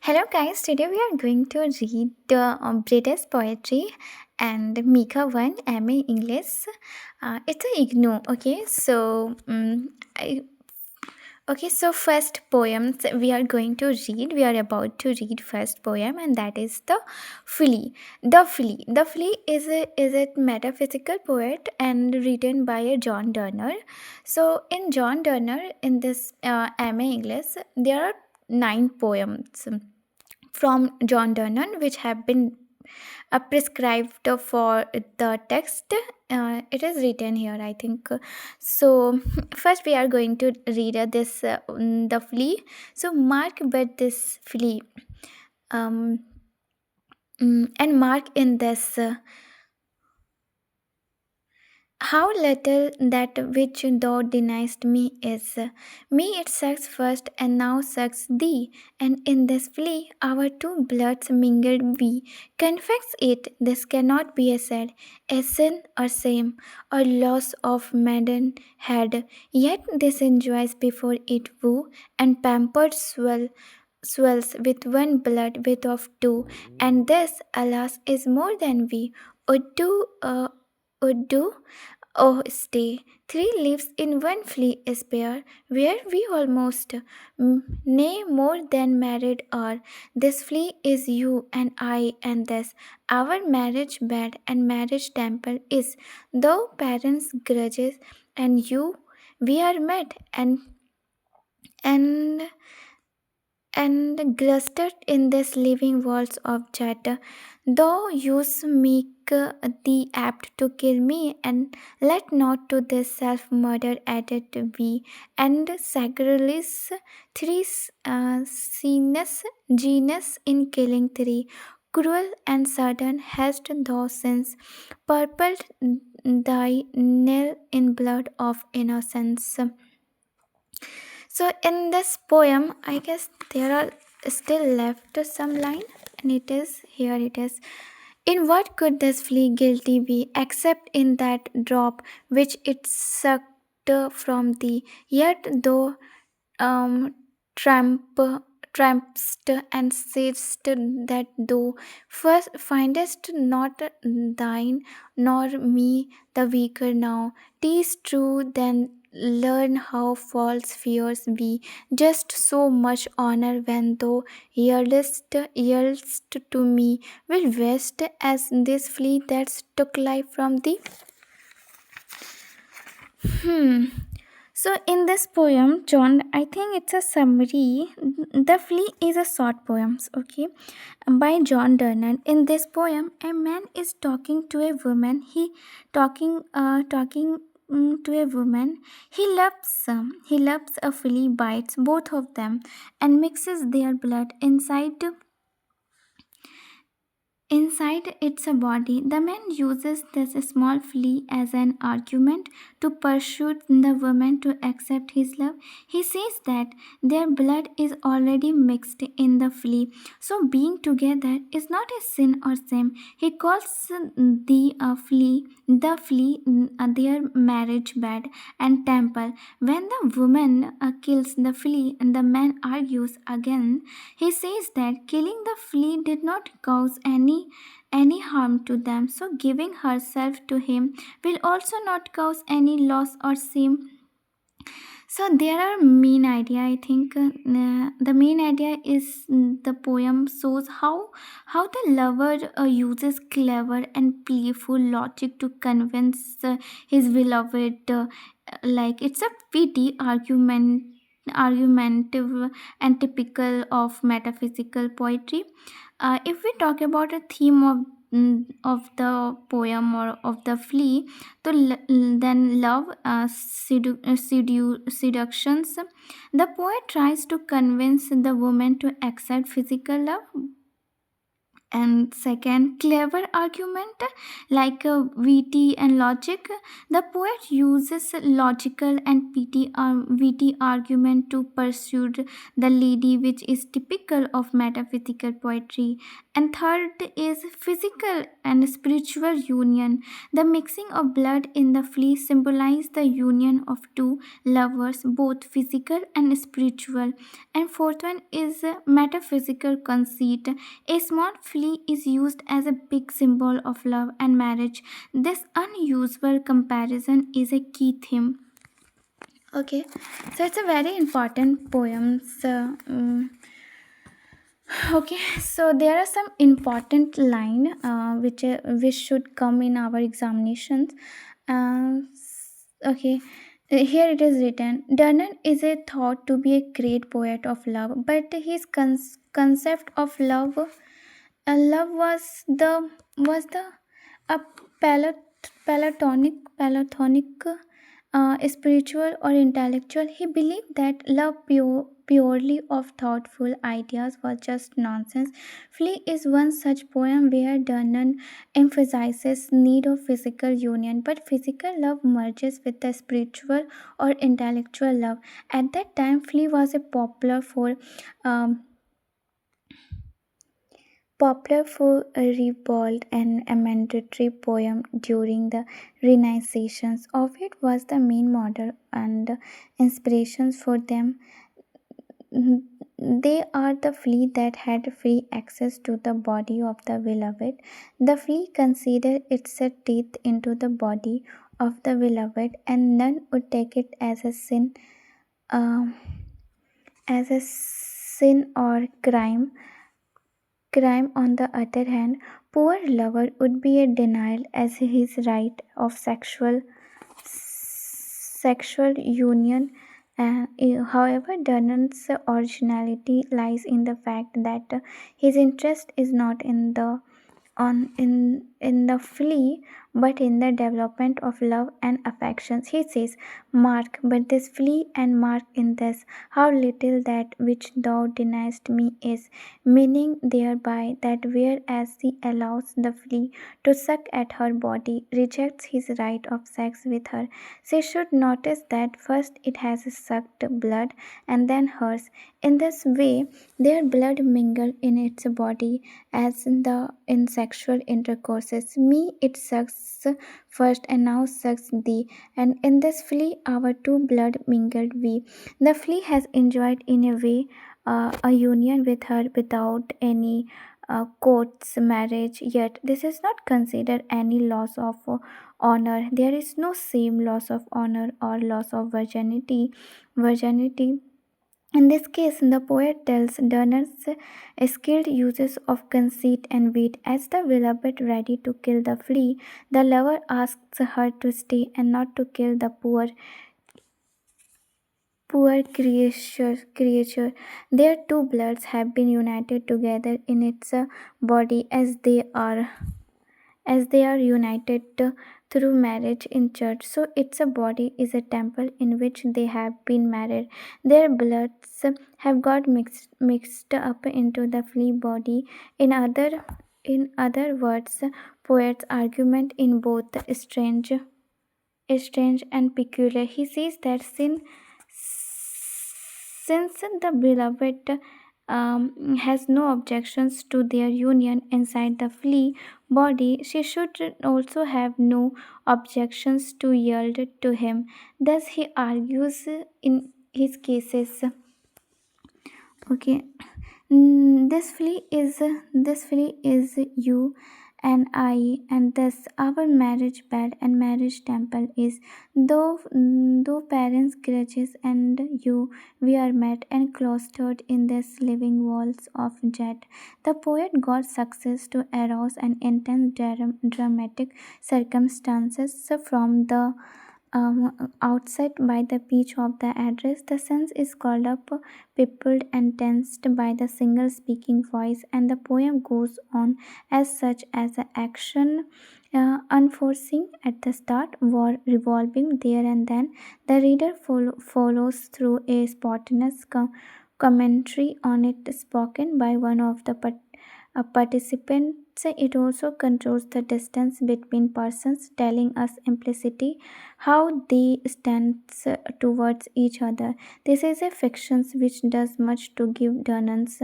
Hello, guys. Today we are going to read British poetry and Mika 1 MA English. It's a IGNO. Okay, so first poems we are going to read. We are about to read first poem, and that is the flea. The flea is a metaphysical poet and written by a John Donne. So in John Donne, in this MA English, there are 9 poems from John Donne, which have been prescribed for the text. It is written here, I think. So, first we are going to read the flea. So, mark but this flea. Um, and mark in this. How little that which thou deniest me is. Me it sucks first, and now sucks thee. And in this flea, our two bloods mingled we. Confess it, this cannot be a sad, a sin or shame, or loss of maiden head. Yet this enjoys before it woo, and pampered swells with one blood with of two. And this, alas, is more than we would do. Oh, stay. 3 leaves in one flea is bare, where we almost, nay, more than married are. This flea is you and I, and this our marriage bed and marriage temple is. Though parents' grudges and you, we are met and and clustered in these living walls of chatter. Thou use make thee apt to kill me, and let not to this self murder added be, and sacrilege three sinus genus in killing three. Cruel and sudden hast thou since purpled thy nail in blood of innocence. So in this poem, I guess there are still left some line, and it is here. It is, in what could this flea guilty be, except in that drop which it sucked from thee? Yet thou um, tramp trampst and sayest that thou first findest not thine nor me the weaker now. 'Tis true, then learn how false fears be. Just so much honor when thou yieldest to me will waste as this flea that took life from thee. Hmm. So in this poem, John, I think it's a summary. The Flea is a short poem, okay, by John Donne. In this poem, a man is talking to a woman. Talking to a woman. He loves a flea, bites both of them, and mixes their blood inside its body. The man uses this small flea as an argument to persuade the woman to accept his love. He says that their blood is already mixed in the flea, so being together is not a sin or shame. He calls the flea, their marriage bed and temple. When the woman kills the flea and the man argues again, he says that killing the flea did not cause any harm to them, so giving herself to him will also not cause any loss or shame. So there are main idea. I think the main idea is the poem shows how the lover uses clever and playful logic to convince his beloved. Like it's a witty argumentative and typical of metaphysical poetry. If we talk about a theme of the poem or of the flea, so then love, seductions. The poet tries to convince the woman to accept physical love And second, clever argument like witty and logic. The poet uses logical and witty argument to pursue the lady, which is typical of metaphysical poetry. And third is physical and spiritual union. The mixing of blood in the flea symbolizes the union of two lovers, both physical and spiritual. And fourth one is metaphysical conceit. A small flea is used as a big symbol of love and marriage. This unusual comparison is a key theme. Okay, so it's a very important poem. Okay, so there are some important line which should come in our examinations. Okay, here it is written. Donne is a thought to be a great poet of love, but his concept of love was the a platonic, spiritual or intellectual. He believed that love purely of thoughtful ideas was just nonsense. Flea is one such poem where Donnan emphasizes need of physical union, but physical love merges with the spiritual or intellectual love. At that time, Flea was a um, popular for a ribald and a mandatory poem during the Renaissance. Ovid was the main model and inspirations for them. They are the flea that had free access to the body of the beloved. The flea considered its teeth into the body of the beloved, and none would take it um, as a sin or crime. On the other hand, poor lover would be a denial as his right of sexual union. However, Donnan's originality lies in the fact that his interest is not in the flea but in the development of love and affections. He says, mark but this flea, and mark in this how little that which thou deniest me is, meaning thereby that whereas he allows the flea to suck at her body, rejects his right of sex with her, she should notice that first it has sucked blood and then hers. In this way their blood mingle in its body as in sexual intercourses. Me it sucks first and now sucks thee, and in this flea our two blood mingled we. The flea has enjoyed in a way a union with her without any court's marriage, yet this is not considered any loss of honor. There is no same loss of honor or loss of virginity. In this case, the poet tells Donner's skilled uses of conceit and wit. As the beloved ready to kill the flea, the lover asks her to stay and not to kill the poor creature. Their two bloods have been united together in its body as they are united through marriage in church. So its a body is a temple in which they have been married. Their bloods have got mixed up into the flea body. In other words, poet's argument in both strange and peculiar. He says that since the beloved has no objections to their union inside the flea body, she should also have no objections to yield to him. Thus, he argues in his cases. Okay, this flea is you and I, and thus our marriage bed and marriage temple is. Though parents grudges and you, we are met and cloistered in these living walls of jet. The poet got success to arouse an intense dramatic circumstances from the outside by the pitch of the address. The sense is called up, peopled and tensed by the single speaking voice, and the poem goes on as such as the action unforeseen at the start, war revolving there and then. The reader follows through a spontaneous commentary on it spoken by one of the participants. It also controls the distance between persons, telling us implicitly how they stand towards each other. This is a fiction which does much to give Donne's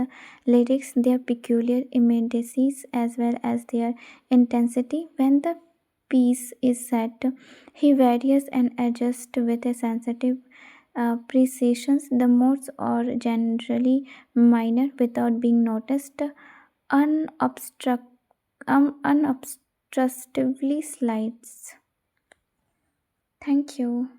lyrics their peculiar immediacies as well as their intensity. When the piece is set, he varies and adjusts with a sensitive precision. The modes are generally minor without being noticed, unobstruct, unobtrusively slides. Thank you.